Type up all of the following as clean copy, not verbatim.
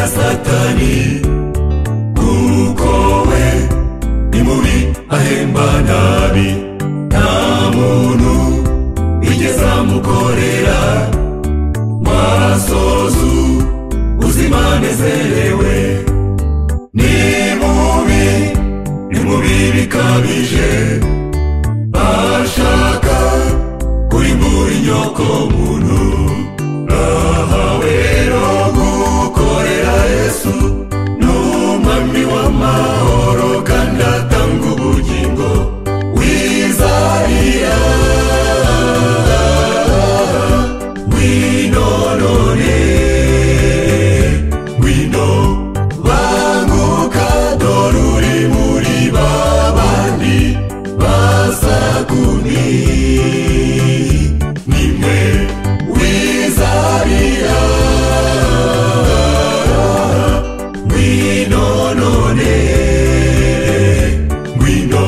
ya Satani, kuko we ni mubi ahemba nabi, nta muntu wigeze amukorera masozu ubuzima anezerewe. Ni mubi bikabije, bashaka kurimbura inyoko muntu. Nahawe rero gukorera Yesu, n'umwami w'amahoro kandi atanga ubugingo. Wizariya ngwino none, ngwino banguka, dore uri muri babandi basakuni. Nimwe wizariya ngwino none, ngwino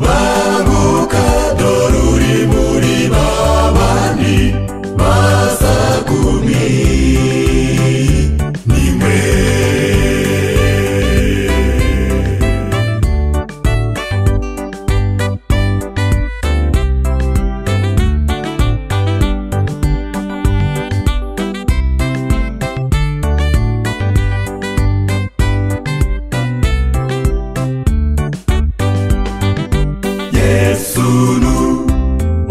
banguka, dore uri muri babandi basakuni. Nimwe Yesu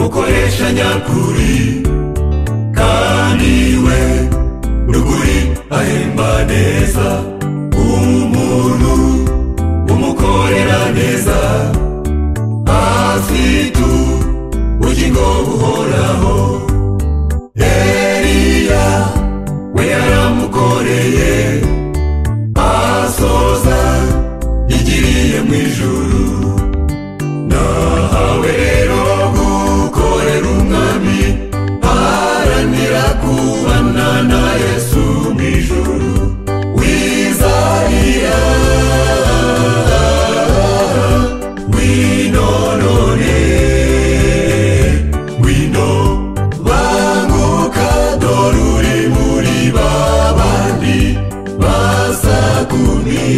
ukoresha nyakuri, kandi we n'ukuri ahemba neza. Umuntu umukorera neza afite ubugingo buhoraho. Eliya we yaramukoreye, asoza yigiriye mu ijuru. Nahawe rero gukorera umwami, haranira kubana na Yesu mu ijuru. Wizariya ngwino none, ngwino banguka, dore uri muri babandi basakuni.